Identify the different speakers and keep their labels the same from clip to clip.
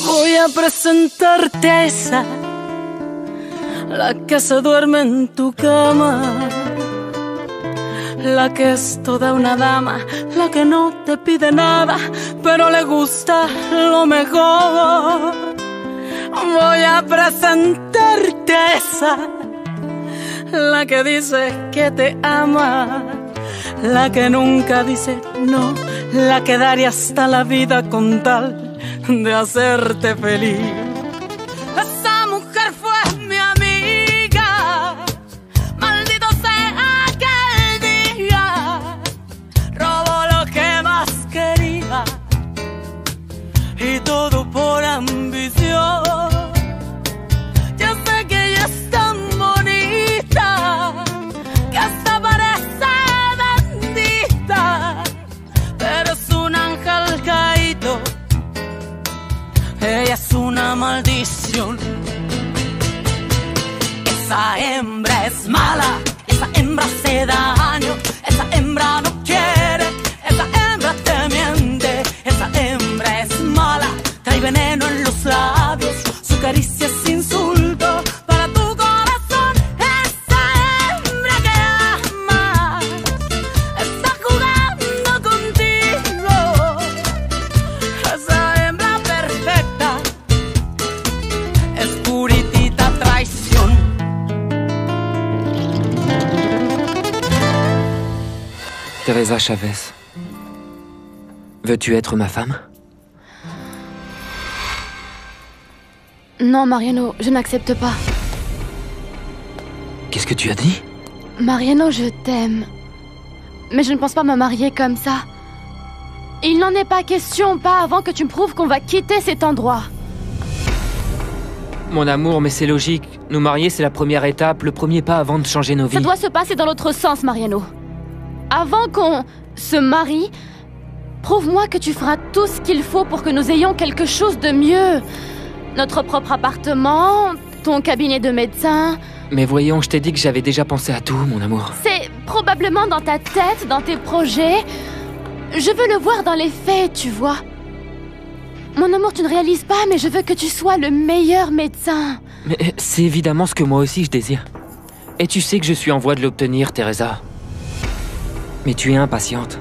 Speaker 1: Voy a presentarte a esa, la que se duerme en tu cama, la que es toda una dama, la que no te pide nada, pero le gusta lo mejor. Voy a presentarte a esa, la que dice que te ama, la que nunca dice no, la que daría hasta la vida con tal de hacerte feliz. Esa mujer fue mi amiga, maldito sea aquel día, robó lo que más quería y todo por ambición. Yo sé que ella es tan bonita que hasta parece bendita, pero es un ángel caído. Ella es una maldición. Esa hembra es mala, esa hembra hace daño, esa hembra no quiere, esa hembra te miente, esa hembra es mala, trae veneno en los labios, su caricia es insulto para tu corazón. Esa hembra que ama está jugando contigo, esa hembra perfecta es puritita traición.
Speaker 2: Teresa Chavez, veux-tu être ma femme?
Speaker 3: Non, Mariano, je n'accepte pas.
Speaker 2: Qu'est-ce que tu as dit?
Speaker 3: Mariano, je t'aime. Mais je ne pense pas me marier comme ça. Il n'en est pas question, pas avant que tu me prouves qu'on va quitter cet endroit.
Speaker 2: Mon amour, mais c'est logique. Nous marier, c'est la première étape, le premier pas avant de changer nos vies.
Speaker 3: Ça doit se passer dans l'autre sens, Mariano. Avant qu'on se marie, prouve-moi que tu feras tout ce qu'il faut pour que nous ayons quelque chose de mieux. Notre propre appartement, ton cabinet de médecin.
Speaker 2: Mais voyons, je t'ai dit que j'avais déjà pensé à tout, mon amour.
Speaker 3: C'est probablement dans ta tête, dans tes projets. Je veux le voir dans les faits, tu vois. Mon amour, tu ne réalises pas, mais je veux que tu sois le meilleur médecin.
Speaker 2: Mais c'est évidemment ce que moi aussi je désire. Et tu sais que je suis en voie de l'obtenir, Teresa. Mais tu es impatiente.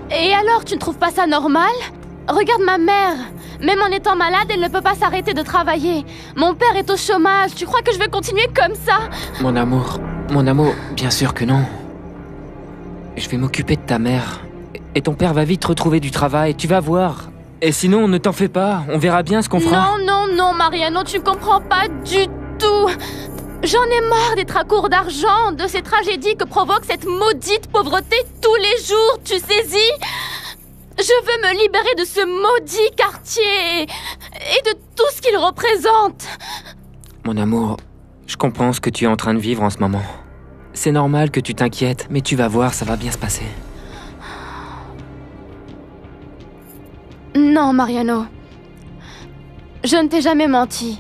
Speaker 3: Et alors, tu ne trouves pas ça normal? Regarde ma mère. Même en étant malade, elle ne peut pas s'arrêter de travailler. Mon père est au chômage. Tu crois que je vais continuer comme ça?
Speaker 2: Mon amour, bien sûr que non. Je vais m'occuper de ta mère. Et ton père va vite retrouver du travail, tu vas voir. Et sinon, ne t'en fais pas, on verra bien ce qu'on fera.
Speaker 3: Non, Mariano, tu comprends pas du tout. J'en ai marre d'être à court d'argent, de ces tragédies que provoque cette maudite pauvreté tous les jours, tu saisis? Je veux me libérer de ce maudit quartier et de tout ce qu'il représente.
Speaker 2: Mon amour, je comprends ce que tu es en train de vivre en ce moment. C'est normal que tu t'inquiètes, mais tu vas voir, ça va bien se passer.
Speaker 3: Non, Mariano. Je ne t'ai jamais menti.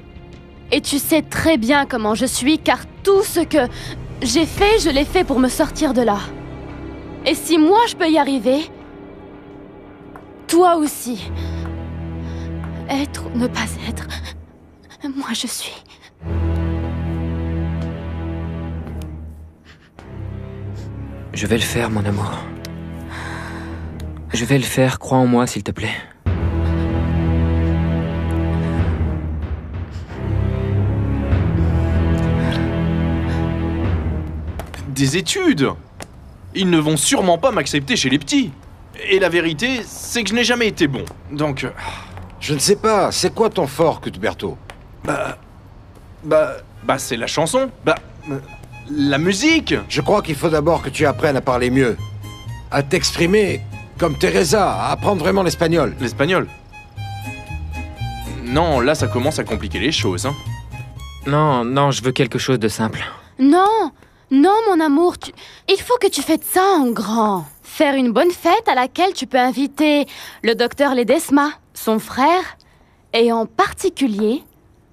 Speaker 3: Et tu sais très bien comment je suis, car tout ce que j'ai fait, je l'ai fait pour me sortir de là. Et si moi je peux y arriver, toi aussi. Être ou ne pas être, moi je suis.
Speaker 2: Je vais le faire, mon amour. Je vais le faire, crois en moi, s'il te plaît.
Speaker 4: Des études! Ils ne vont sûrement pas m'accepter chez les petits. Et la vérité, c'est que je n'ai jamais été bon. Donc...
Speaker 5: Je ne sais pas, c'est quoi ton fort, Cuthberto?
Speaker 4: c'est la chanson. La musique!
Speaker 5: Je crois qu'il faut d'abord que tu apprennes à parler mieux. À t'exprimer comme Teresa, à apprendre vraiment l'espagnol.
Speaker 4: L'espagnol? Non, là ça commence à compliquer les choses, hein.
Speaker 2: Non, je veux quelque chose de simple.
Speaker 3: Non, mon amour, il faut que tu fasses ça en grand. Faire une bonne fête à laquelle tu peux inviter le docteur Ledesma, son frère, et en particulier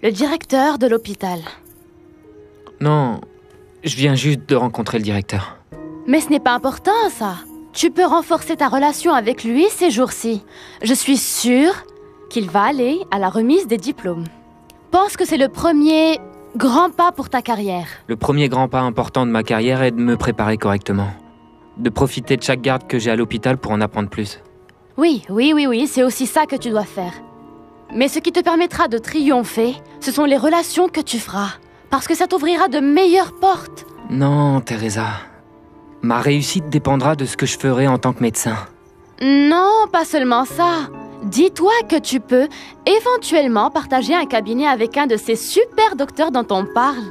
Speaker 3: le directeur de l'hôpital.
Speaker 2: Non, je viens juste de rencontrer le directeur.
Speaker 3: Mais ce n'est pas important, ça. Tu peux renforcer ta relation avec lui ces jours-ci. Je suis sûre qu'il va aller à la remise des diplômes. Pense que c'est le premier grand pas pour ta carrière.
Speaker 2: Le premier grand pas important de ma carrière est de me préparer correctement. De profiter de chaque garde que j'ai à l'hôpital pour en apprendre plus.
Speaker 3: Oui, c'est aussi ça que tu dois faire. Mais ce qui te permettra de triompher, ce sont les relations que tu feras. Parce que ça t'ouvrira de meilleures portes.
Speaker 2: Non, Teresa. Ma réussite dépendra de ce que je ferai en tant que médecin.
Speaker 3: Non, pas seulement ça. Dis-toi que tu peux éventuellement partager un cabinet avec un de ces super docteurs dont on parle.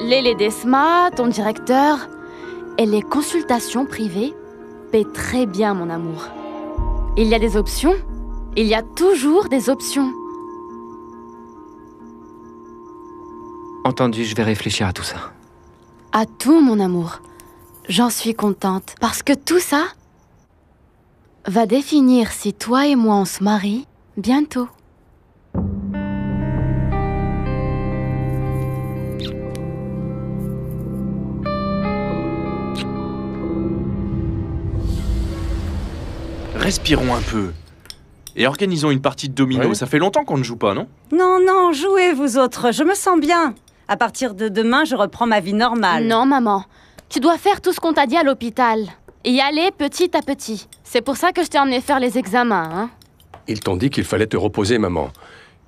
Speaker 3: Lélé Desma, ton directeur. Et les consultations privées paient très bien, mon amour. Il y a des options. Il y a toujours des options.
Speaker 2: Entendu, je vais réfléchir à tout ça.
Speaker 3: À tout, mon amour. J'en suis contente. Parce que tout ça va définir si toi et moi on se marie bientôt.
Speaker 4: Respirons un peu. Et organisons une partie de domino.
Speaker 6: Ouais.
Speaker 4: Ça fait longtemps qu'on ne joue pas, non?
Speaker 7: Non, jouez vous autres, je me sens bien. À partir de demain, je reprends ma vie normale.
Speaker 3: Non, maman. Tu dois faire tout ce qu'on t'a dit à l'hôpital. Et y aller petit à petit. C'est pour ça que je t'ai emmené faire les examens, hein.
Speaker 6: Ils t'ont dit qu'il fallait te reposer, maman.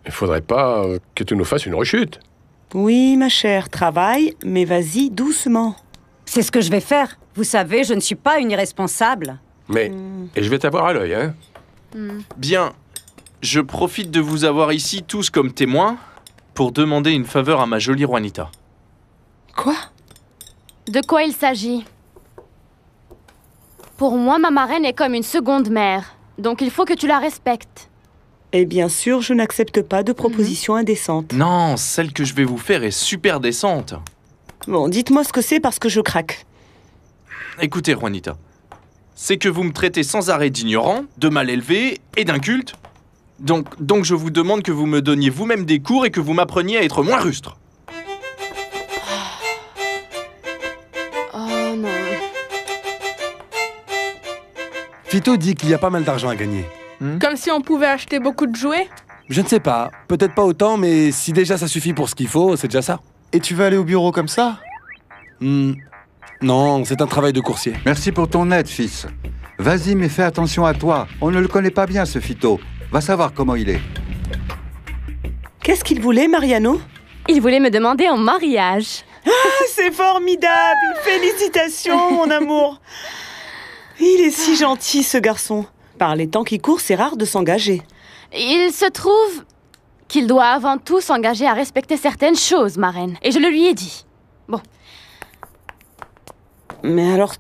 Speaker 6: Il faudrait pas que tu nous fasses une rechute.
Speaker 8: Oui, ma chère, travaille, mais vas-y doucement.
Speaker 7: C'est ce que je vais faire. Vous savez, je ne suis pas une irresponsable.
Speaker 6: Mais, et je vais t'avoir à l'œil, hein.
Speaker 4: Bien. Je profite de vous avoir ici tous comme témoins pour demander une faveur à ma jolie Juanita.
Speaker 8: Quoi?
Speaker 3: De quoi il s'agit? Pour moi, ma marraine est comme une seconde mère. Donc il faut que tu la respectes.
Speaker 8: Et bien sûr, je n'accepte pas de propositions indécentes.
Speaker 4: Non, celle que je vais vous faire est super décente.
Speaker 8: Bon, dites-moi ce que c'est parce que je craque.
Speaker 4: Écoutez, Juanita. C'est que vous me traitez sans arrêt d'ignorant, de mal élevé et d'inculte. Donc je vous demande que vous me donniez vous-même des cours et que vous m'appreniez à être moins rustre.
Speaker 3: Oh non.
Speaker 9: Fito dit qu'il y a pas mal d'argent à gagner.
Speaker 1: Comme si on pouvait acheter beaucoup de jouets.
Speaker 9: Je ne sais pas, peut-être pas autant, mais si déjà ça suffit pour ce qu'il faut, c'est déjà ça.
Speaker 10: Et tu vas aller au bureau comme ça?
Speaker 9: Non, c'est un travail de coursier.
Speaker 11: Merci pour ton aide, fils. Vas-y, mais fais attention à toi. On ne le connaît pas bien, ce Fito. Va savoir comment il est.
Speaker 8: Qu'est-ce qu'il voulait, Mariano?
Speaker 3: Il voulait me demander en mariage.
Speaker 8: Ah, c'est formidable! Félicitations, mon amour! Il est si gentil, ce garçon. Par les temps qui courent, c'est rare de s'engager.
Speaker 3: Il se trouve qu'il doit avant tout s'engager à respecter certaines choses, marraine. Et je le lui ai dit. Bon.
Speaker 8: Mais alors,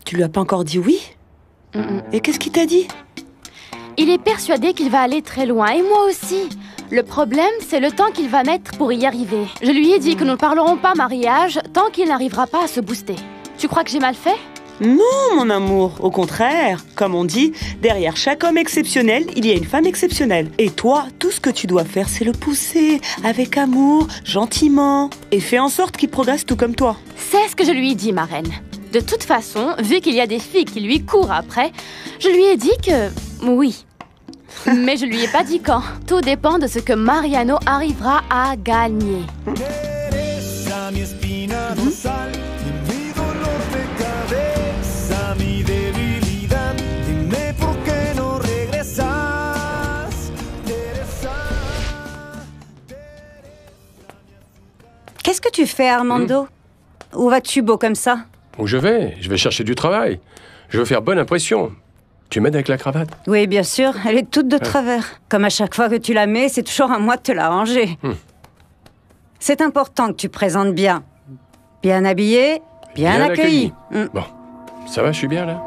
Speaker 8: tu lui as pas encore dit oui? Et qu'est-ce qu'il t'a dit?
Speaker 3: Il est persuadé qu'il va aller très loin, et moi aussi. Le problème, c'est le temps qu'il va mettre pour y arriver. Je lui ai dit que nous ne parlerons pas mariage tant qu'il n'arrivera pas à se booster. Tu crois que j'ai mal fait?
Speaker 8: Non, mon amour. Au contraire, comme on dit, derrière chaque homme exceptionnel, il y a une femme exceptionnelle. Et toi, tout ce que tu dois faire, c'est le pousser, avec amour, gentiment. Et fais en sorte qu'il progresse tout comme toi.
Speaker 3: C'est ce que je lui ai dit, marraine. De toute façon, vu qu'il y a des filles qui lui courent après, je lui ai dit que... oui. Mais je lui ai pas dit quand. Tout dépend de ce que Mariano arrivera à gagner.
Speaker 7: Qu'est-ce que tu fais, Armando? Où vas-tu beau comme ça?
Speaker 6: Où je vais chercher du travail. Je veux faire bonne impression. Tu m'aides avec la cravate?
Speaker 7: Oui, bien sûr, elle est toute de travers. Comme à chaque fois que tu la mets, c'est toujours à moi de te la ranger. C'est important que tu présentes bien. Bien habillé, bien accueilli.
Speaker 6: Bon, ça va, je suis bien là?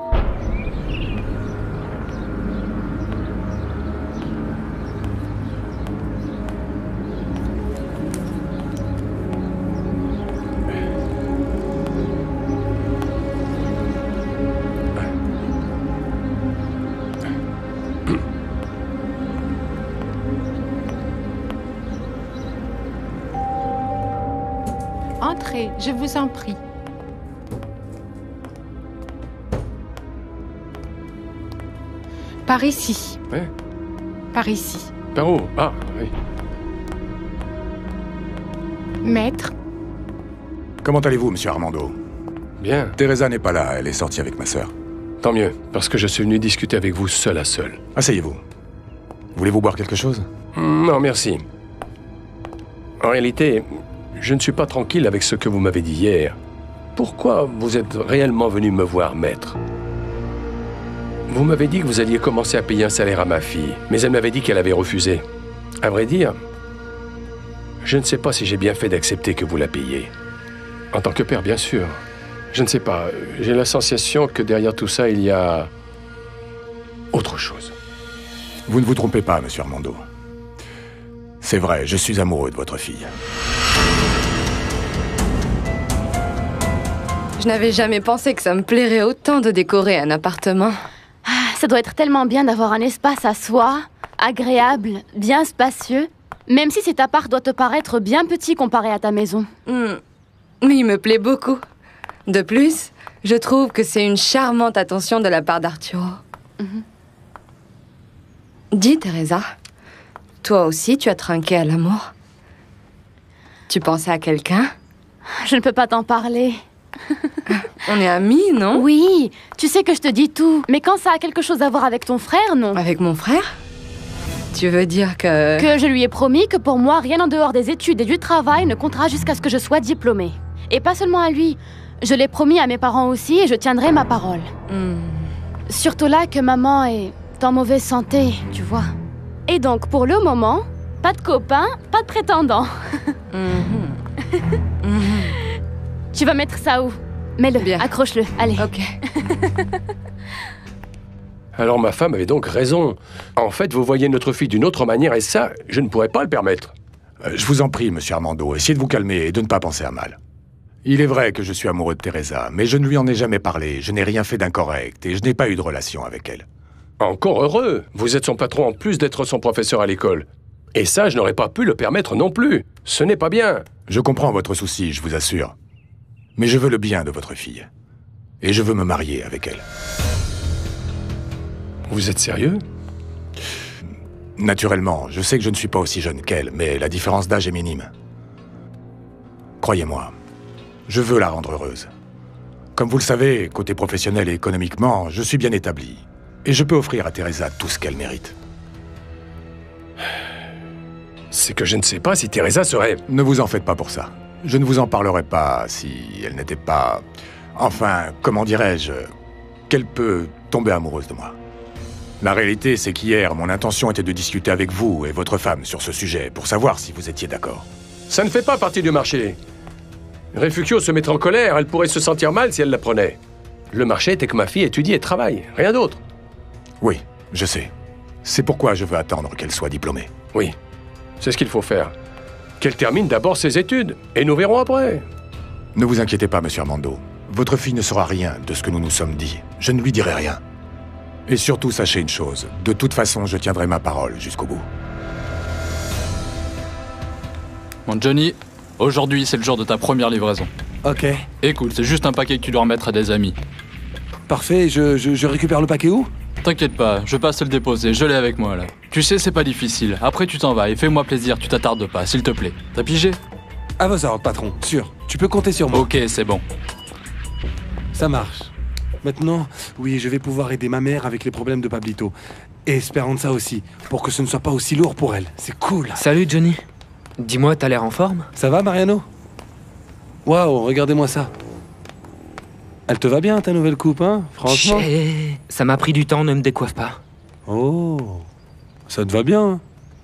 Speaker 1: Entrez, je vous en prie.
Speaker 12: Par ici.
Speaker 6: Ouais.
Speaker 12: Par ici.
Speaker 6: Par où? Ah, oui.
Speaker 12: Maître.
Speaker 13: Comment allez-vous, monsieur Armando?
Speaker 6: Bien.
Speaker 13: Teresa n'est pas là, elle est sortie avec ma sœur.
Speaker 6: Tant mieux, parce que je suis venu discuter avec vous seul à seul.
Speaker 13: Asseyez-vous. Voulez-vous boire quelque chose?
Speaker 6: Non, merci. En réalité, je ne suis pas tranquille avec ce que vous m'avez dit hier. Pourquoi vous êtes réellement venu me voir, maître? Vous m'avez dit que vous alliez commencer à payer un salaire à ma fille, mais elle m'avait dit qu'elle avait refusé. À vrai dire, je ne sais pas si j'ai bien fait d'accepter que vous la payiez. En tant que père, bien sûr. Je ne sais pas, j'ai la sensation que derrière tout ça, il y a autre chose.
Speaker 13: Vous ne vous trompez pas, monsieur Armando. C'est vrai, je suis amoureux de votre fille.
Speaker 12: Je n'avais jamais pensé que ça me plairait autant de décorer un appartement.
Speaker 3: Ça doit être tellement bien d'avoir un espace à soi, agréable, bien spacieux, même si cet appart doit te paraître bien petit comparé à ta maison.
Speaker 12: Mais il me plaît beaucoup. De plus, je trouve que c'est une charmante attention de la part d'Arturo. Dis, Teresa, toi aussi tu as trinqué à l'amour? Tu pensais à quelqu'un?
Speaker 3: Je ne peux pas t'en parler.
Speaker 12: On est amis, non?
Speaker 3: Oui, tu sais que je te dis tout. Mais quand ça a quelque chose à voir avec ton frère, non.
Speaker 12: Avec mon frère? Tu veux dire que...
Speaker 3: Que je lui ai promis que pour moi, rien en dehors des études et du travail ne comptera jusqu'à ce que je sois diplômée. Et pas seulement à lui. Je l'ai promis à mes parents aussi et je tiendrai ma parole. Surtout là que maman est en mauvaise santé, tu vois. Et donc, pour le moment, pas de copain, pas de prétendant. Tu vas mettre ça où? Mets-le, accroche-le, allez.
Speaker 12: Ok.
Speaker 6: Alors ma femme avait donc raison. En fait, vous voyez notre fille d'une autre manière et ça, je ne pourrais pas le permettre.
Speaker 13: Je vous en prie, monsieur Armando, essayez de vous calmer et de ne pas penser à mal. Il est vrai que je suis amoureux de Teresa, mais je ne lui en ai jamais parlé, je n'ai rien fait d'incorrect et je n'ai pas eu de relation avec elle.
Speaker 6: Encore heureux. Vous êtes son patron en plus d'être son professeur à l'école. Et ça, je n'aurais pas pu le permettre non plus. Ce n'est pas bien.
Speaker 13: Je comprends votre souci, je vous assure. Mais je veux le bien de votre fille. Et je veux me marier avec elle.
Speaker 6: Vous êtes sérieux?
Speaker 13: Naturellement, je sais que je ne suis pas aussi jeune qu'elle, mais la différence d'âge est minime. Croyez-moi, je veux la rendre heureuse. Comme vous le savez, côté professionnel et économiquement, je suis bien établi. Et je peux offrir à Teresa tout ce qu'elle mérite.
Speaker 6: C'est que je ne sais pas si Teresa serait...
Speaker 13: Ne vous en faites pas pour ça. Je ne vous en parlerai pas si elle n'était pas... Enfin, comment dirais-je... qu'elle peut tomber amoureuse de moi. La réalité, c'est qu'hier, mon intention était de discuter avec vous et votre femme sur ce sujet, pour savoir si vous étiez d'accord.
Speaker 6: Ça ne fait pas partie du marché. Refugio se mettrait en colère, elle pourrait se sentir mal si elle l'apprenait. Le marché était que ma fille étudie et travaille, rien d'autre.
Speaker 13: Oui, je sais. C'est pourquoi je veux attendre qu'elle soit diplômée.
Speaker 6: Oui, c'est ce qu'il faut faire. Qu'elle termine d'abord ses études, et nous verrons après.
Speaker 13: Ne vous inquiétez pas, monsieur Armando. Votre fille ne saura rien de ce que nous nous sommes dit. Je ne lui dirai rien. Et surtout, sachez une chose. De toute façon, je tiendrai ma parole jusqu'au bout.
Speaker 14: Bon, Johnny, aujourd'hui, c'est le jour de ta première livraison.
Speaker 9: Ok.
Speaker 14: Écoute, c'est juste un paquet que tu dois remettre à des amis.
Speaker 9: Parfait, je récupère le paquet où?
Speaker 14: T'inquiète pas, je passe te le déposer, je l'ai avec moi là. Tu sais, c'est pas difficile. Après, tu t'en vas et fais-moi plaisir, tu t'attardes pas, s'il te plaît. T'as pigé?
Speaker 9: À vos ordres, patron, sûr. Tu peux compter sur moi.
Speaker 14: Ok, c'est bon.
Speaker 9: Ça marche. Maintenant, oui, je vais pouvoir aider ma mère avec les problèmes de Pablito. Et Esperanza aussi, pour que ce ne soit pas aussi lourd pour elle. C'est cool.
Speaker 2: Salut, Johnny. Dis-moi, t'as l'air en forme?
Speaker 9: Ça va, Mariano? Waouh, regardez-moi ça. Elle te va bien, ta nouvelle coupe, hein? Franchement.
Speaker 2: Chut, ça m'a pris du temps, ne me décoiffe pas.
Speaker 9: Oh, ça te va bien, hein?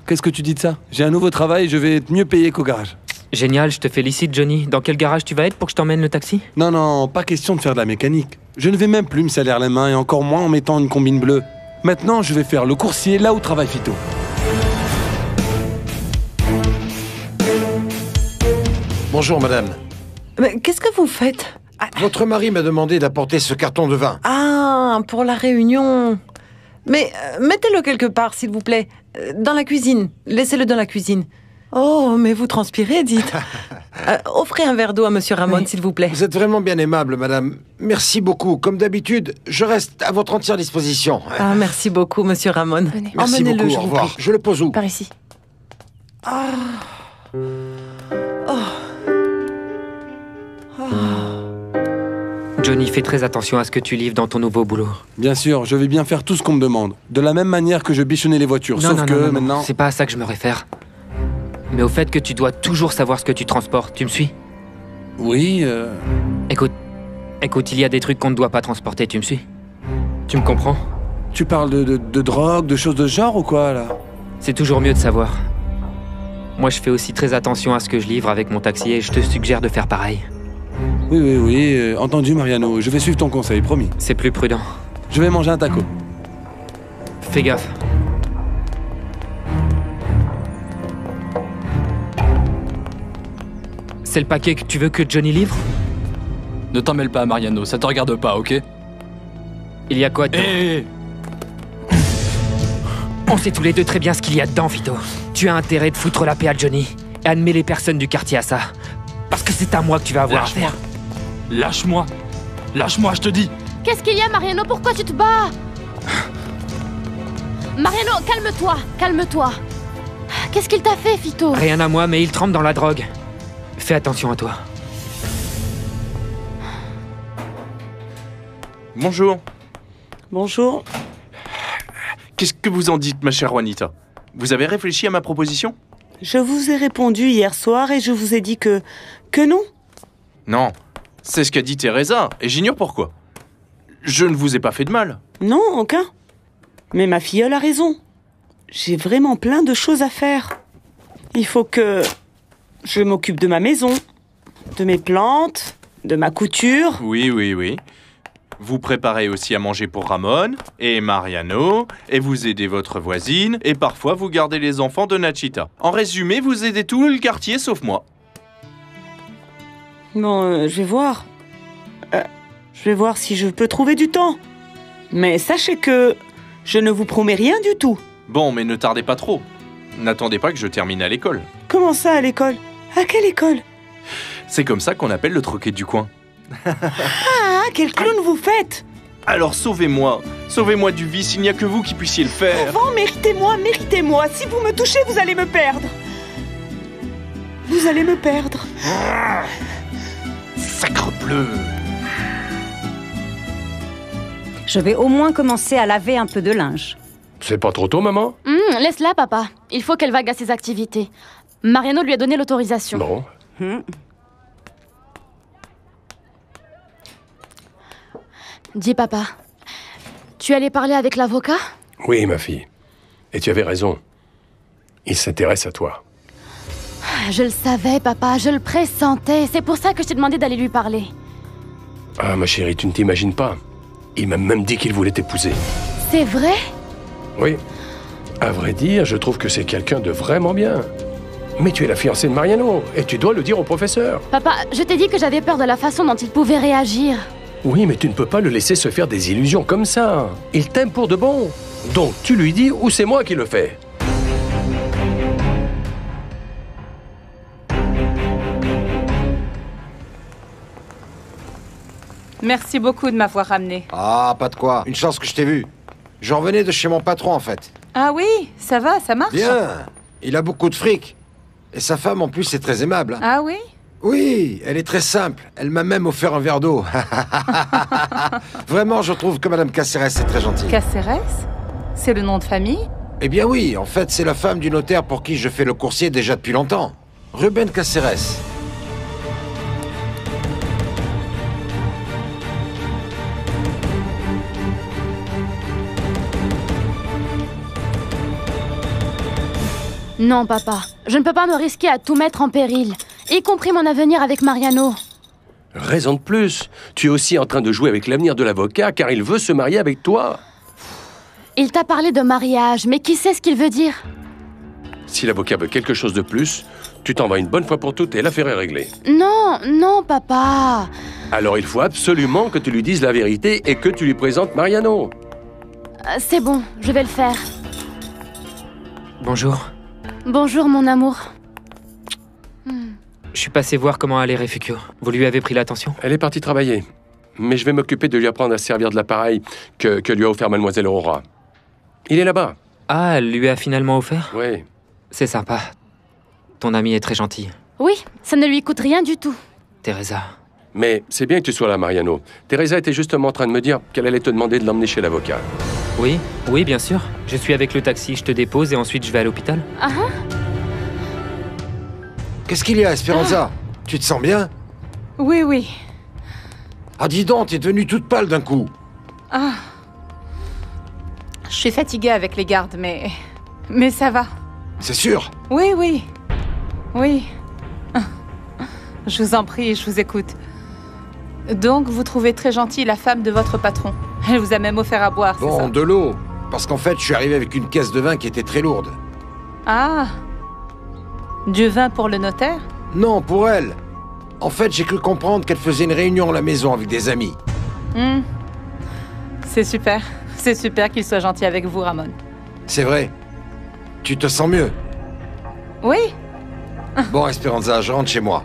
Speaker 9: Qu'est-ce que tu dis de ça? J'ai un nouveau travail, je vais être mieux payé qu'au garage.
Speaker 2: Génial, je te félicite, Johnny. Dans quel garage tu vas être pour que je t'emmène le taxi?
Speaker 9: Non, non, pas question de faire de la mécanique. Je ne vais même plus me salir les mains et encore moins en mettant une combine bleue. Maintenant, je vais faire le coursier là où travaille Fito.
Speaker 5: Bonjour, madame.
Speaker 15: Mais qu'est-ce que vous faites?
Speaker 5: Votre mari m'a demandé d'apporter ce carton de vin.
Speaker 15: Ah, pour la réunion. Mais mettez-le quelque part, s'il vous plaît. Dans la cuisine. Laissez-le dans la cuisine. Oh, mais vous transpirez, dites. Offrez un verre d'eau à Monsieur Ramon,
Speaker 5: Oui.
Speaker 15: s'il vous plaît.
Speaker 5: Vous êtes vraiment bien aimable, madame. Merci beaucoup. Comme d'habitude, je reste à votre entière disposition.
Speaker 15: Ah, merci beaucoup, Monsieur Ramon.
Speaker 12: Venez.
Speaker 5: Merci
Speaker 15: Emmenez-le,
Speaker 5: beaucoup,
Speaker 15: je
Speaker 5: au
Speaker 15: vous
Speaker 5: revoir.
Speaker 15: prie.
Speaker 5: Je le pose où?
Speaker 12: Par ici.
Speaker 2: Johnny, fais très attention à ce que tu livres dans ton nouveau boulot.
Speaker 9: Bien sûr, je vais bien faire tout ce qu'on me demande. De la même manière que je bichonnais les voitures. Sauf que
Speaker 2: non,
Speaker 9: maintenant...
Speaker 2: c'est pas à ça que je me réfère. Mais au fait que tu dois toujours savoir ce que tu transportes, tu me suis?
Speaker 9: Oui,
Speaker 2: Écoute, il y a des trucs qu'on ne doit pas transporter, tu me suis? Tu me comprends?
Speaker 9: Tu parles de drogue, de choses de ce genre ou quoi, là?
Speaker 2: C'est toujours mieux de savoir. Moi, je fais aussi très attention à ce que je livre avec mon taxi et je te suggère de faire pareil.
Speaker 9: Oui, entendu, Mariano. Je vais suivre ton conseil, promis.
Speaker 2: C'est plus prudent.
Speaker 9: Je vais manger un taco.
Speaker 2: Fais gaffe. C'est le paquet que tu veux que Johnny livre?
Speaker 14: Ne t'en mêle pas, Mariano, ça te regarde pas, ok?
Speaker 2: Il y a quoi dedans?
Speaker 14: Hé
Speaker 2: On sait tous les deux très bien ce qu'il y a dedans, Vito. Tu as intérêt de foutre la paix à Johnny et à ne mêler personne du quartier à ça. Parce que c'est à moi que tu vas avoir affaire.
Speaker 14: Lâche-moi! Lâche-moi, je te dis!
Speaker 3: Qu'est-ce qu'il y a, Mariano? Pourquoi tu te bats? Mariano, calme-toi, calme-toi. Qu'est-ce qu'il t'a fait, Fito?
Speaker 2: Rien à moi, mais il trempe dans la drogue. Fais attention à toi.
Speaker 4: Bonjour.
Speaker 8: Bonjour.
Speaker 4: Qu'est-ce que vous en dites, ma chère Juanita? Vous avez réfléchi à ma proposition?
Speaker 8: Je vous ai répondu hier soir et je vous ai dit que non.
Speaker 4: Non, c'est ce qu'a dit Teresa, et j'ignore pourquoi. Je ne vous ai pas fait de mal.
Speaker 8: Non, aucun. Mais ma filleule a raison. J'ai vraiment plein de choses à faire. Il faut que je m'occupe de ma maison, de mes plantes, de ma couture.
Speaker 4: Oui. Vous préparez aussi à manger pour Ramon et Mariano, et vous aidez votre voisine, et parfois vous gardez les enfants de Nachita. En résumé, vous aidez tout le quartier sauf moi.
Speaker 8: Bon, je vais voir. Je vais voir si je peux trouver du temps. Mais sachez que je ne vous promets rien du tout.
Speaker 4: Bon, mais ne tardez pas trop. N'attendez pas que je termine à l'école.
Speaker 8: Comment ça, à l'école? À quelle école?
Speaker 4: C'est comme ça qu'on appelle le troquet du coin.
Speaker 8: Ah, quel clown vous faites!
Speaker 4: Alors sauvez-moi. Sauvez-moi du vice, il n'y a que vous qui puissiez le faire.
Speaker 8: Avant, méritez-moi, méritez-moi. Si vous me touchez, vous allez me perdre. Vous allez me perdre.
Speaker 4: Sacrebleu!
Speaker 7: Je vais au moins commencer à laver un peu de linge.
Speaker 6: C'est pas trop tôt, maman?
Speaker 3: Laisse-la, papa. Il faut qu'elle vague à ses activités. Mariano lui a donné l'autorisation.
Speaker 6: Bon.
Speaker 3: Dis, papa, tu es allé parler avec l'avocat?
Speaker 6: Oui, ma fille. Et tu avais raison. Il s'intéresse à toi.
Speaker 3: Je le savais, papa, je le pressentais. C'est pour ça que je t'ai demandé d'aller lui parler.
Speaker 6: Ah, ma chérie, tu ne t'imagines pas. Il m'a même dit qu'il voulait t'épouser.
Speaker 3: C'est vrai?
Speaker 6: Oui. À vrai dire, je trouve que c'est quelqu'un de vraiment bien. Mais tu es la fiancée de Mariano, et tu dois le dire au professeur.
Speaker 3: Papa, je t'ai dit que j'avais peur de la façon dont il pouvait réagir.
Speaker 6: Oui, mais tu ne peux pas le laisser se faire des illusions comme ça. Il t'aime pour de bon. Donc tu lui dis ou c'est moi qui le fais.
Speaker 16: Merci beaucoup de m'avoir ramené.
Speaker 5: Ah, pas de quoi. Une chance que je t'ai vu. J'en venais de chez mon patron, en fait.
Speaker 16: Ah oui, ça va, ça marche?
Speaker 5: Bien. Il a beaucoup de fric. Et sa femme, en plus, est très aimable.
Speaker 16: Ah oui?
Speaker 5: Oui, elle est très simple. Elle m'a même offert un verre d'eau. Vraiment, je trouve que Madame Caceres est très gentille.
Speaker 16: Caceres? C'est le nom de famille?
Speaker 5: Eh bien oui, en fait, c'est la femme du notaire pour qui je fais le coursier déjà depuis longtemps. Ruben Caceres.
Speaker 3: Non, papa, je ne peux pas me risquer à tout mettre en péril, y compris mon avenir avec Mariano.
Speaker 6: Raison de plus. Tu es aussi en train de jouer avec l'avenir de l'avocat car il veut se marier avec toi.
Speaker 3: Il t'a parlé de mariage, mais qui sait ce qu'il veut dire?
Speaker 6: Si l'avocat veut quelque chose de plus, tu t'en vas une bonne fois pour toutes et l'affaire est réglée.
Speaker 3: Non, papa.
Speaker 6: Alors il faut absolument que tu lui dises la vérité et que tu lui présentes Mariano.
Speaker 3: C'est bon, je vais le faire.
Speaker 2: Bonjour.
Speaker 3: Bonjour, mon amour.
Speaker 2: Je suis passé voir comment allait Refugio. Vous lui avez pris l'attention?
Speaker 6: Elle est partie travailler. Mais je vais m'occuper de lui apprendre à se servir de l'appareil que lui a offert Mademoiselle Aurora. Il est là-bas.
Speaker 2: Ah, elle lui a finalement offert?
Speaker 6: Oui.
Speaker 2: C'est sympa. Ton ami est très gentil.
Speaker 3: Oui, ça ne lui coûte rien du tout.
Speaker 2: Teresa.
Speaker 6: Mais c'est bien que tu sois là, Mariano. Teresa était justement en train de me dire qu'elle allait te demander de l'emmener chez l'avocat.
Speaker 2: Oui, oui, bien sûr. Je suis avec le taxi, je te dépose et ensuite je vais à l'hôpital.
Speaker 3: Ah ah.
Speaker 5: Qu'est-ce qu'il y a, Esperanza? Tu te sens bien?
Speaker 16: Oui, oui.
Speaker 5: Ah, dis donc, t'es devenue toute pâle d'un coup.
Speaker 16: Ah. Je suis fatiguée avec les gardes, mais ça va.
Speaker 5: C'est sûr?
Speaker 16: Oui, oui. Oui. Je vous en prie, je vous écoute. Donc, vous trouvez très gentille la femme de votre patron. Elle vous a même offert à boire, c'est ça?
Speaker 5: Bon, de l'eau. Parce qu'en fait, je suis arrivé avec une caisse de vin qui était très lourde.
Speaker 16: Ah. Du vin pour le notaire?
Speaker 5: Non, pour elle. En fait, j'ai cru comprendre qu'elle faisait une réunion à la maison avec des amis.
Speaker 16: C'est super. C'est super qu'il soit gentil avec vous, Ramon.
Speaker 5: C'est vrai. Tu te sens mieux?
Speaker 16: Oui.
Speaker 5: Bon, Esperanza, je rentre chez moi.